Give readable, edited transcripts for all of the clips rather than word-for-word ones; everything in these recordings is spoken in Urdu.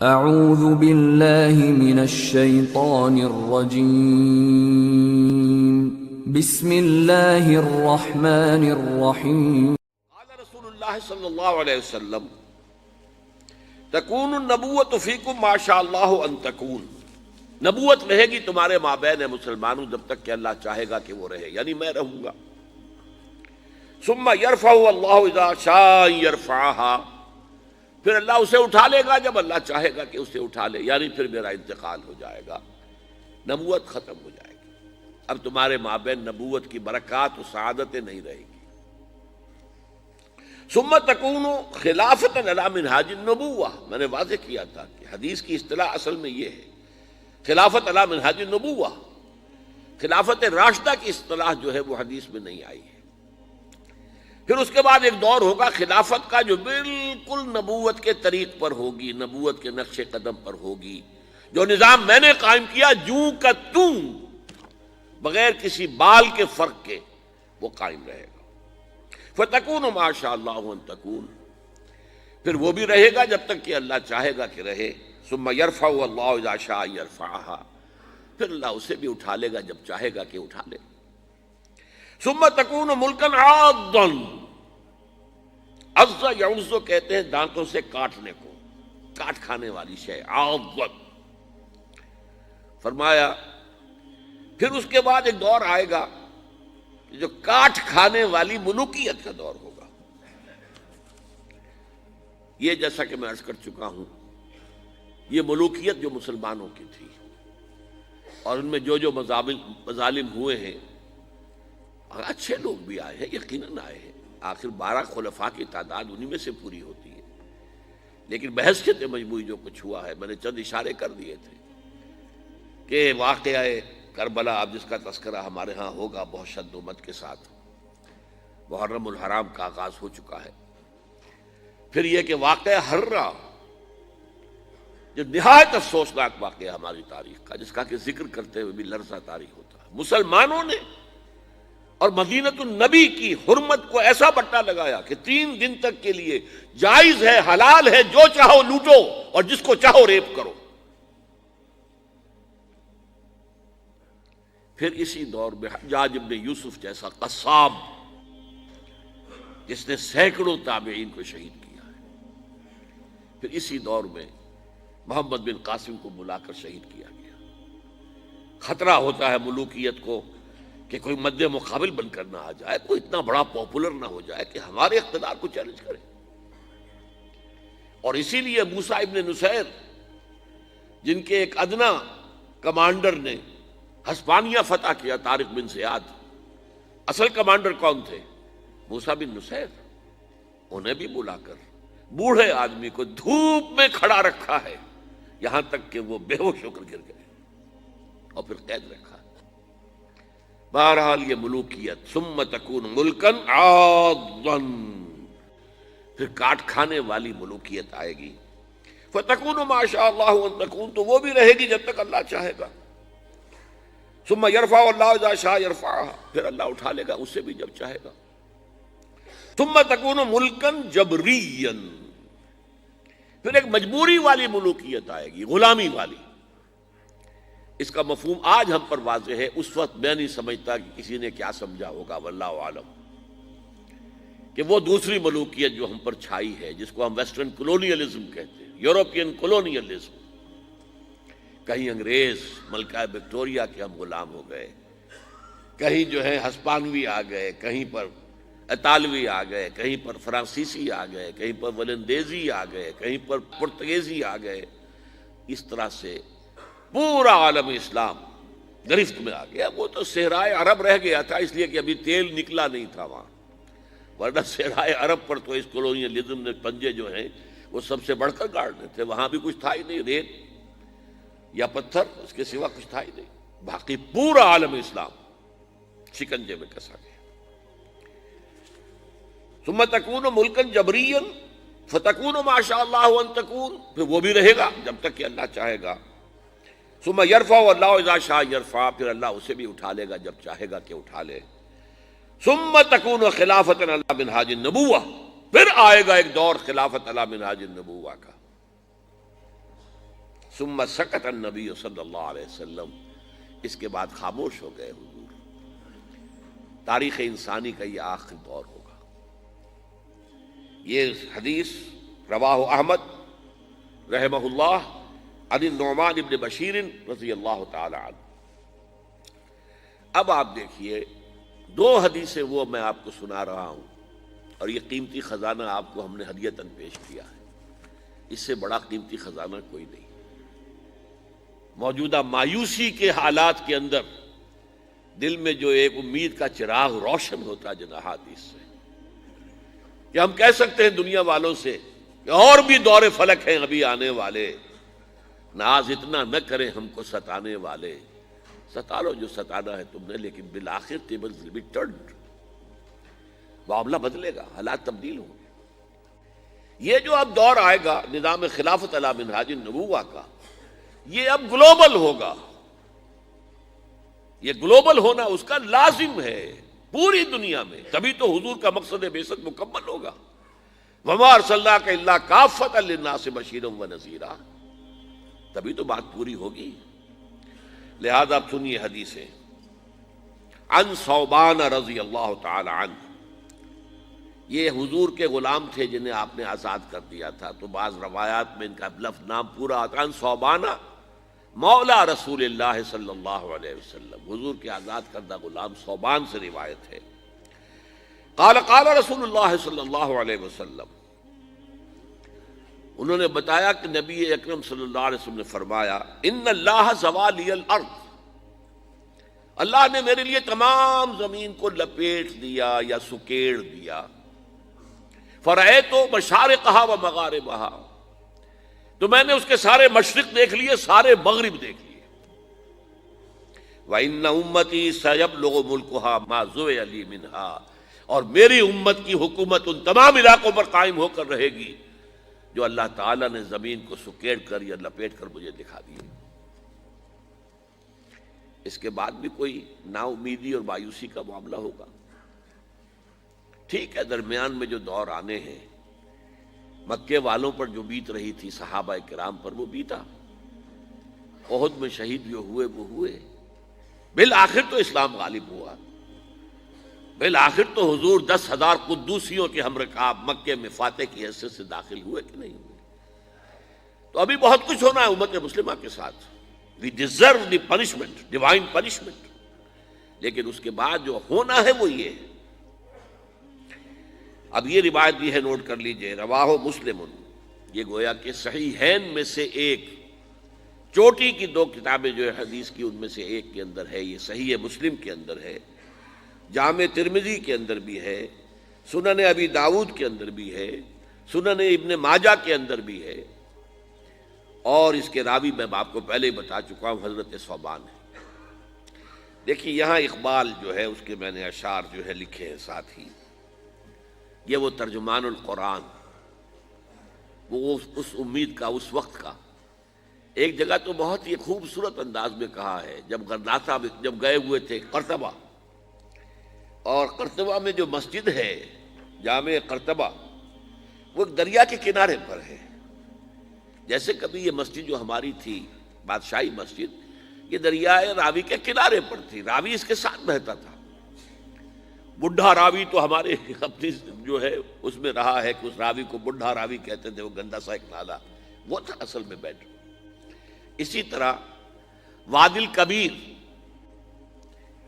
اعوذ باللہ من الشیطان الرجیم بسم اللہ الرحمن الرحیم قال رسول اللہ صلی اللہ علیہ وسلم تکون النبوۃ فیکم ما شاء اللہ ان تکون، نبوت رہے گی تمہارے مابین مسلمانوں جب تک کہ اللہ چاہے گا کہ وہ رہے، یعنی میں رہوں گا۔ ثم یرفع اللہ اذا شاء یرفعها، پھر اللہ اسے اٹھا لے گا جب اللہ چاہے گا کہ اسے اٹھا لے، یعنی پھر میرا انتقال ہو جائے گا، نبوت ختم ہو جائے گی، اب تمہارے مابین نبوت کی برکات و سعادتیں نہیں رہے گی۔ ثم تکون خلافۃ علی منہاج النبوہ، میں نے واضح کیا تھا کہ حدیث کی اصطلاح اصل میں یہ ہے، خلافت علی منہاج النبوہ، خلافت راشدہ کی اصطلاح جو ہے وہ حدیث میں نہیں آئی ہے۔ پھر اس کے بعد ایک دور ہوگا خلافت کا جو بالکل نبوت کے طریق پر ہوگی، نبوت کے نقش قدم پر ہوگی، جو نظام میں نے قائم کیا جوں کا توں، بغیر کسی بال کے فرق کے وہ قائم رہے گا۔ فَتَكُونُ مَا شَاءَ اللَّهُ أَن تَكُونَ، پھر وہ بھی رہے گا جب تک کہ اللہ چاہے گا کہ رہے۔ ثُمَّ يَرْفَعُ اللَّهُ إِذَا شَاءَ يَرْفَعَهَا، پھر اللہ اسے بھی اٹھا لے گا جب چاہے گا کہ اٹھا لے۔ ثُمَّ تَكُونُ مُلْكًا عَاضًّا، عض یعض کہتے ہیں دانتوں سے کاٹنے کو، کاٹ کھانے والی شے، عاض۔ فرمایا پھر اس کے بعد ایک دور آئے گا جو کاٹ کھانے والی ملوکیت کا دور ہوگا۔ یہ جیسا کہ میں عرض کر چکا ہوں، یہ ملوکیت جو مسلمانوں کی تھی اور ان میں جو جو مظالم ہوئے ہیں، اچھے لوگ بھی آئے ہیں، یقیناً آئے ہیں، آخر 12 خلفاء کی تعداد انہی میں سے پوری ہوتی ہے، لیکن بحثیت مجموعی جو کچھ ہوا ہے، میں نے چند اشارے کر دیے تھے کہ واقعہ کربلا اب جس کا تذکرہ ہمارے ہاں ہوگا بہت شد و مد کے ساتھ، محرم الحرام کا آغاز ہو چکا ہے۔ پھر یہ کہ واقعہ ہررا جو نہایت افسوسناک واقعہ ہماری تاریخ کا، جس کا کہ ذکر کرتے ہوئے بھی لرزہ طاری ہوتا ہے، مسلمانوں نے اور مدینۃ النبی کی حرمت کو ایسا بٹا لگایا کہ 3 دن تک کے لیے جائز ہے، حلال ہے، جو چاہو لوٹو اور جس کو چاہو ریپ کرو۔ پھر اسی دور میں حجاج ابن یوسف جیسا قصاب جس نے سینکڑوں تابعین کو شہید کیا ہے، پھر اسی دور میں محمد بن قاسم کو بلا کر شہید کیا گیا۔ خطرہ ہوتا ہے ملوکیت کو کہ کوئی مد مقابل بن کر نہ آ جائے، کوئی اتنا بڑا پاپولر نہ ہو جائے کہ ہمارے اقتدار کو چیلنج کرے۔ اور اسی لیے موسیٰ ابن نصیر جن کے ایک ادنا کمانڈر نے ہسپانیہ فتح کیا، طارق بن زیاد، اصل کمانڈر کون تھے؟ موسیٰ بن نصیر۔ انہیں بھی بلا کر بوڑھے آدمی کو دھوپ میں کھڑا رکھا ہے، یہاں تک کہ وہ بے ہوش ہو کر گر گئے اور پھر قید رکھا۔ بہرحال یہ ملوکیت، ثم تکون ملکن عاضًا، پھر کاٹ کھانے والی ملوکیت آئے گی۔ فتکون ما شاء اللہ ان تکون، تو وہ بھی رہے گی جب تک اللہ چاہے گا۔ ثم یرفع اللہ اذا شاء یرفعها، پھر اللہ اٹھا لے گا اسے بھی جب چاہے گا۔ ثم تکون ملکن جبریا، پھر ایک مجبوری والی ملوکیت آئے گی، غلامی والی۔ اس کا مفہوم آج ہم پر واضح ہے، اس وقت میں نہیں سمجھتا کہ کسی نے کیا سمجھا ہوگا، واللہ عالم، کہ وہ دوسری ملوکیت جو ہم پر چھائی ہے، جس کو ہم ویسٹرن کولونیلزم کہتے ہیں، یورپین کولونیلزم، کہیں انگریز ملکہ وکٹوریہ کے ہم غلام ہو گئے، کہیں جو ہے ہسپانوی آ گئے، کہیں پر اطالوی آ گئے، کہیں پر فرانسیسی آ گئے، کہیں پر ولندیزی آ گئے، کہیں پر پرتگیزی آ گئے، اس طرح سے پورا عالم اسلام گرفت میں آ گیا۔ وہ تو صحرائے عرب رہ گیا تھا اس لیے کہ ابھی تیل نکلا نہیں تھا وہاں، ورنہ صحرائے عرب پر تو اس کولونیلزم نے پنجے جو ہیں وہ سب سے بڑھ کر گاڑنے تھے، وہاں بھی کچھ تھا ہی نہیں، ریت یا پتھر، اس کے سوا کچھ تھا ہی نہیں، باقی پورا عالم اسلام شکنجے میں کسا گیا۔ ثم تکون ملکا جبریا فتکون ما شاء اللہ ان تکون، پھر وہ بھی رہے گا جب تک کہ اللہ چاہے گا۔ ثم یرفع اللہ اذا شاء یرفع، پھر اللہ اسے بھی اٹھا لے گا جب چاہے گا کہ اٹھا لے۔ ثم تکون خلافۃ علی منہاج النبوہ، پھر آئے گا ایک دور خلافت علی منہاج النبوہ کا۔ ثم سکت النبی صلی اللہ علیہ وسلم، اس کے بعد خاموش ہو گئے حضور۔ تاریخ انسانی کا یہ آخری دور ہوگا۔ یہ حدیث رواہ احمد رحمہ اللہ عن النعمان ابن بشیر رضی اللہ تعالی عنہ۔ اب آپ دیکھیے، دو حدیثیں وہ میں آپ کو سنا رہا ہوں، اور یہ قیمتی خزانہ آپ کو ہم نے ہدیتاً پیش کیا ہے۔ اس سے بڑا قیمتی خزانہ کوئی نہیں۔ موجودہ مایوسی کے حالات کے اندر دل میں جو ایک امید کا چراغ روشن ہوتا جناح حدیث سے، کہ ہم کہہ سکتے ہیں دنیا والوں سے کہ اور بھی دور فلک ہیں ابھی آنے والے، ناز اتنا نہ کریں ہم کو ستانے والے۔ ستا لو جو ستانا ہے تم نے، لیکن بالآخر tables will be turned، معاملہ بدلے گا، حالات تبدیل ہوں گے۔ یہ جو اب دور آئے گا نظام خلافت علی منہاج النبوہ کا، یہ اب گلوبل ہوگا۔ یہ گلوبل ہونا اس کا لازم ہے پوری دنیا میں، تبھی تو حضور کا مقصد بعثت مکمل ہوگا۔ وما ارسلناک الا کافۃ للناس بشیرا ونذیرا، تبھی تو بات پوری ہوگی۔ لہذا اب سنیے حدیثیں۔ عن ثوبان رضی اللہ تعالی عنہ، یہ حضور کے غلام تھے جنہیں آپ نے آزاد کر دیا تھا، تو بعض روایات میں ان کا لفظ نام پورا آتا ہے۔ عن ثوبان مولا رسول اللہ صلی اللہ علیہ وسلم، حضور کے آزاد کردہ غلام ثوبان سے روایت ہے۔ قال قال رسول اللہ صلی اللہ علیہ وسلم، انہوں نے بتایا کہ نبی اکرم صلی اللہ علیہ وسلم نے فرمایا، ان اللہ زوى لی الارض، اللہ نے میرے لیے تمام زمین کو لپیٹ دیا یا سکیڑ دیا۔ فرأیت مشارقہا و مغاربہا، تو میں نے اس کے سارے مشرق دیکھ لیے، سارے مغرب دیکھ لیے۔ وَإِنَّ أُمَّتِي سَيَبْلُغُ مُلْكُهَا مَا زُوِيَ لِي مِنْهَا، اور میری امت کی حکومت ان تمام علاقوں پر قائم ہو کر رہے گی جو اللہ تعالیٰ نے زمین کو سکیڑ کر یا لپیٹ کر مجھے دکھا دیے۔ اس کے بعد بھی کوئی نا امیدی اور مایوسی کا معاملہ ہوگا؟ ٹھیک ہے، درمیان میں جو دور آنے ہیں، مکے والوں پر جو بیت رہی تھی صحابہ کرام پر وہ بیتا، احد میں شہید جو ہوئے وہ ہوئے، بالآخر تو اسلام غالب ہوا، بالآخر تو حضور 10,000 قدوسیوں کے ہم رکاب مکے میں فاتح کی حیثیت سے داخل ہوئے کہ نہیں ہوئے؟ تو ابھی بہت کچھ ہونا ہے امت مسلمہ کے ساتھ۔ We deserve the punishment, divine punishment, لیکن اس کے بعد جو ہونا ہے وہ یہ ہے۔ اب یہ روایت بھی ہے، نوٹ کر لیجئے، رواہ مسلم، یہ گویا کہ صحیحین میں سے ایک، چوٹی کی دو کتابیں جو ہے حدیث کی ان میں سے ایک کے اندر ہے، یہ صحیح مسلم کے اندر ہے، جامع ترمذی کے اندر بھی ہے، سنن ابی داؤد کے اندر بھی ہے، سنن ابن ماجہ کے اندر بھی ہے، اور اس کے راوی میں آپ کو پہلے ہی بتا چکا ہوں، حضرت ثوبان ہے۔ دیکھیے یہاں اقبال جو ہے اس کے میں نے اشعار جو ہے لکھے ہیں ساتھ ہی، یہ وہ ترجمان القرآن، وہ اس امید کا، اس وقت کا، ایک جگہ تو بہت ہی خوبصورت انداز میں کہا ہے، جب گئے ہوئے تھے قرطبہ، اور قرطبہ میں جو مسجد ہے جامع قرطبہ، وہ ایک دریا کے کنارے پر ہے۔ جیسے کبھی یہ مسجد جو ہماری تھی بادشاہی مسجد، یہ دریائے راوی کے کنارے پر تھی، راوی اس کے ساتھ بہتا تھا۔ بڈھا راوی تو ہمارے اپنی جو ہے اس میں رہا ہے کہ اس راوی کو بڈھا راوی کہتے تھے، وہ گندا سا ایک نالا، وہ تھا اصل میں بیٹھ۔ اسی طرح وادی الکبیر،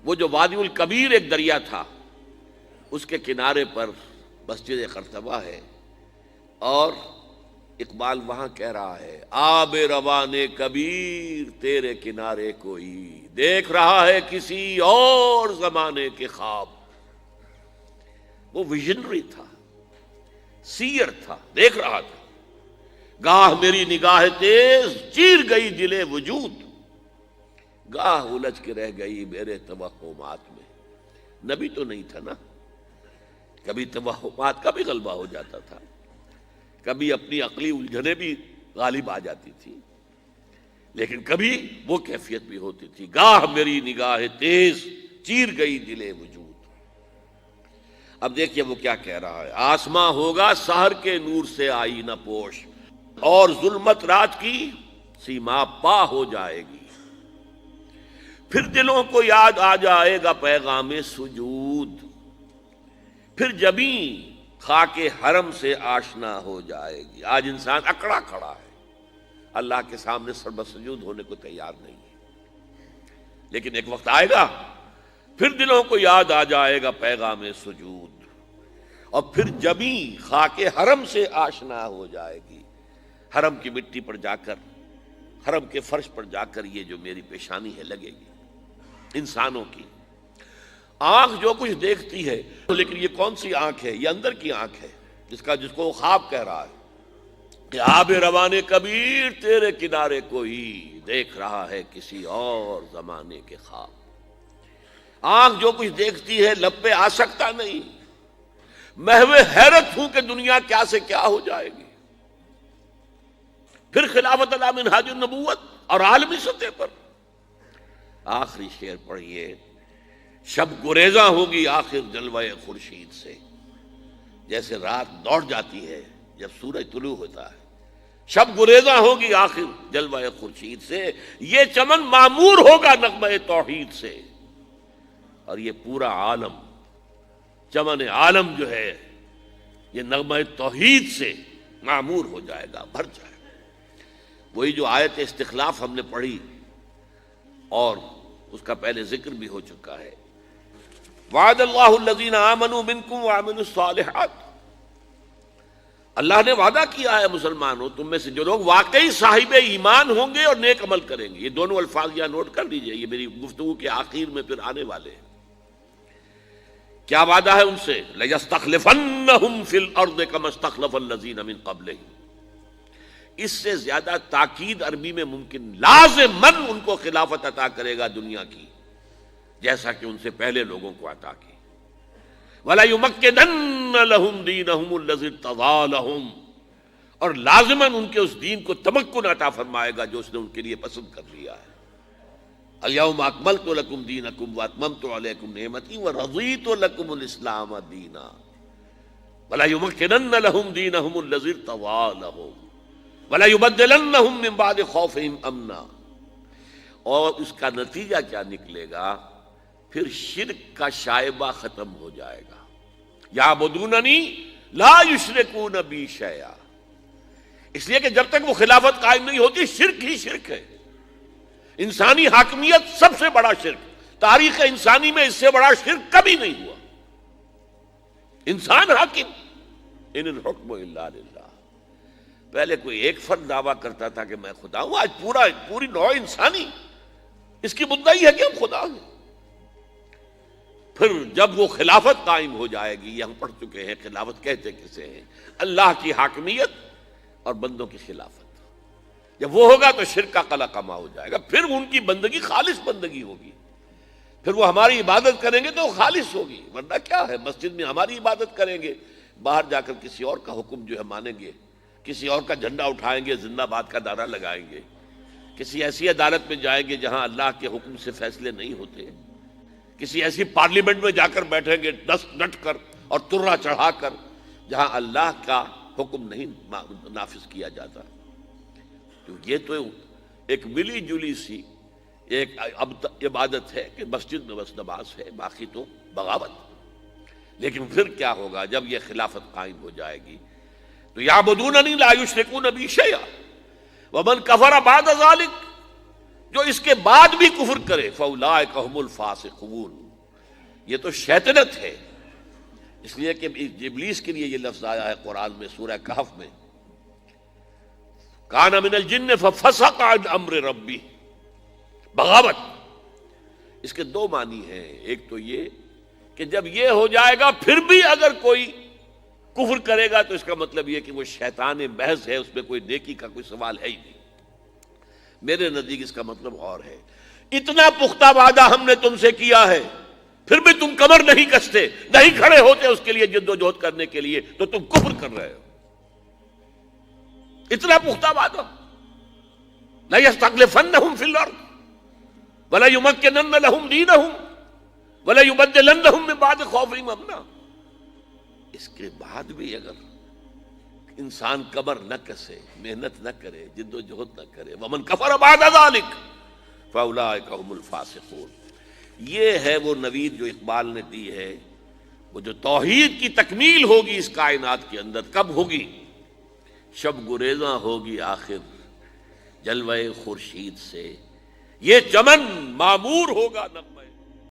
وہ جو وادی الکبیر ایک دریا تھا، اس کے کنارے پر مسجد قرطبہ ہے، اور اقبال وہاں کہہ رہا ہے، آب روان کبیر تیرے کنارے کوئی دیکھ رہا ہے کسی اور زمانے کے خواب۔ وہ ویژنری تھا، سیر تھا، دیکھ رہا تھا۔ گاہ میری نگاہ تیز چیر گئی دل وجود، گاہ الجھ کے رہ گئی میرے توہمات میں۔ نبی تو نہیں تھا نا، کبھی توہمات کا بھی غلبہ ہو جاتا تھا، کبھی اپنی عقلی الجھنیں بھی غالب آ جاتی تھی، لیکن کبھی وہ کیفیت بھی ہوتی تھی، گاہ میری نگاہ تیز چیر گئی دل وجود۔ اب دیکھیے وہ کیا کہہ رہا ہے، آسماں ہوگا سحر کے نور سے آئینہ پوش، اور ظلمت رات کی سیما پا ہو جائے گی۔ پھر دلوں کو یاد آ جائے گا پیغام سجود، پھر جبیں خاک حرم سے آشنا ہو جائے گی۔ آج انسان اکڑا کھڑا ہے، اللہ کے سامنے سربسجود ہونے کو تیار نہیں ہے، لیکن ایک وقت آئے گا پھر دلوں کو یاد آ جائے گا پیغام سجود، اور پھر جبیں خاک حرم سے آشنا ہو جائے گی۔ حرم کی مٹی پر جا کر، حرم کے فرش پر جا کر یہ جو میری پیشانی ہے لگے گی۔ انسانوں کی آنکھ جو کچھ دیکھتی ہے، لیکن یہ کون سی آنکھ ہے؟ یہ اندر کی آنکھ ہے، جس کو وہ خواب کہہ رہا ہے کہ آب روانے کبیر تیرے کنارے کوئی دیکھ رہا ہے کسی اور زمانے کے خواب۔ آنکھ جو کچھ دیکھتی ہے لب پہ آ سکتا نہیں، محو حیرت ہوں کہ دنیا کیا سے کیا ہو جائے گی۔ پھر خلافت علی منہاج النبوت اور عالمی سطح پر آخری شعر پڑھیے، شب گریزاں ہوگی آخر جلوہ خورشید سے، جیسے رات دوڑ جاتی ہے جب سورج طلوع ہوتا ہے، شب گریزاں ہوگی آخر جلوہ خورشید سے، یہ چمن معمور ہوگا نغمہ توحید سے، اور یہ پورا عالم، چمن عالم جو ہے یہ نغمہ توحید سے معمور ہو جائے گا، بھر جائے گا۔ وہی جو آیت استخلاف ہم نے پڑھی اور اس کا پہلے ذکر بھی ہو چکا ہے، وعد اللہ الذین آمنوا منکم وعملوا الصالحات، اللہ نے وعدہ کیا ہے مسلمانوں تم میں سے جو لوگ واقعی صاحب ایمان ہوں گے اور نیک عمل کریں گے۔ یہ دونوں الفاظ یہاں نوٹ کر لیجئے، یہ میری گفتگو کے آخر میں پھر آنے والے ہیں۔ کیا وعدہ ہے ان سے؟ لَيَسْتَخْلِفَنَّهُمْ فِي الْأَرْضِ كَمَا اسْتَخْلَفَ الَّذِينَ مِن قَبْلِهِمْ، اس سے زیادہ تاکید عربی میں ممکن، لازماً ان کو خلافت عطا کرے گا دنیا کی، جیسا کہ ان سے پہلے لوگوں کو عطا کی۔ وَلَيُمَكِّنَنَّ لَهُمْ دِينَهُمُ الَّذِي ارْتَضَىٰ لَهُمْ، اور لازماً ان کے اس دین کو تمکن عطا فرمائے گا جو اس نے ان کے لیے پسند کر لیا ہے۔ اليوم اکملت لکم دینکم واتممت علیکم نعمتی ورضیت لکم الاسلام دینا وَلَيُمَكِّنَنَّ لَهُمْ دِينَهُمُ الَّذِي ارْتَضَىٰ لَهُمْ وَلَيُبَدِّلَنَّهُم مِّن بَعْدِ خَوْفِهِمْ أَمْنًا، اور اس کا نتیجہ کیا نکلے گا؟ پھر شرک کا شائبہ ختم ہو جائے گا۔ یعبدوننی لا یشرکون بی شیئا، اس لیے کہ جب تک وہ خلافت قائم نہیں ہوتی شرک ہی شرک ہے، انسانی حاکمیت سب سے بڑا شرک، تاریخ انسانی میں اس سے بڑا شرک کبھی نہیں ہوا۔ انسان حاکم، ان الحکم الا للہ۔ پہلے کوئی ایک فرد دعویٰ کرتا تھا کہ میں خدا ہوں، آج پوری نوع انسانی اس کی مدعی ہے کہ ہم خدا ہیں۔ پھر جب وہ خلافت قائم ہو جائے گی، یہ ہم پڑھ چکے ہیں خلافت کہتے کسے ہیں، اللہ کی حاکمیت اور بندوں کی خلافت۔ جب وہ ہوگا تو شرک کا قلع کما ہو جائے گا، پھر ان کی بندگی خالص بندگی ہوگی، پھر وہ ہماری عبادت کریں گے تو وہ خالص ہوگی، ورنہ کیا ہے مسجد میں ہماری عبادت کریں گے، باہر جا کر کسی اور کا حکم جو ہے مانیں گے، کسی اور کا جھنڈا اٹھائیں گے، زندہ باد کا نعرہ لگائیں گے، کسی ایسی عدالت میں جائیں گے جہاں اللہ کے حکم سے فیصلے نہیں ہوتے، کسی ایسی پارلیمنٹ میں جا کر بیٹھیں گے ڈٹ کر اور ترا چڑھا کر جہاں اللہ کا حکم نہیں نافذ کیا جاتا۔ تو یہ تو ایک ملی جلی سی ایک عبادت ہے کہ مسجد میں بس نماز ہے، باقی تو بغاوت۔ لیکن پھر کیا ہوگا جب یہ خلافت قائم ہو جائے گی؟ تو یعبدوننی لا یشرکون بی شیئا ومن کفر بعد ذلک، جو اس کے بعد بھی کفر کرے فاولئک هم الفاسقون، یہ تو شیطنت ہے۔ اس لیے کہ ابلیس کے لیے یہ لفظ آیا ہے قرآن میں سورہ کہف میں، کان من الجن ففسق عن امر ربی، بغاوت۔ اس کے دو معنی ہیں، ایک تو یہ کہ جب یہ ہو جائے گا پھر بھی اگر کوئی کفر کرے گا تو اس کا مطلب یہ کہ وہ شیطان محض ہے، اس میں کوئی نیکی کا کوئی سوال ہے ہی نہیں۔ میرے نزدیک اس کا مطلب اور ہے، اتنا پختہ وعدہ ہم نے تم سے کیا ہے پھر بھی تم کمر نہیں کستے، نہیں کھڑے ہوتے اس کے لیے جد و جہد کرنے کے لیے، تو تم کفر کر رہے ہو۔ اتنا پختہ وعدہ، لَيَسْتَخْلِفَنَّهُمْ فِي الْأَرْضِ وَلَيُمَكِّنَنَّ لَهُمْ دِينَهُمْ وَلَيُبَدِّلَنَّهُم مِّن بَعْدِ خَوْفِهِمْ أَمْنًا، اس کے بعد بھی اگر انسان کمر نہ کسے، محنت نہ کرے، جد و جہد نہ کرے، ومن کفر بعد ذلک فاولئک هم الفاسقون. یہ ہے وہ نوید جو اقبال نے دی ہے. وہ جو توحید کی تکمیل ہوگی اس کائنات کے اندر کب ہوگی؟ شب گریزاں ہوگی آخر جلوہ خورشید سے، یہ چمن معمور ہوگا نہ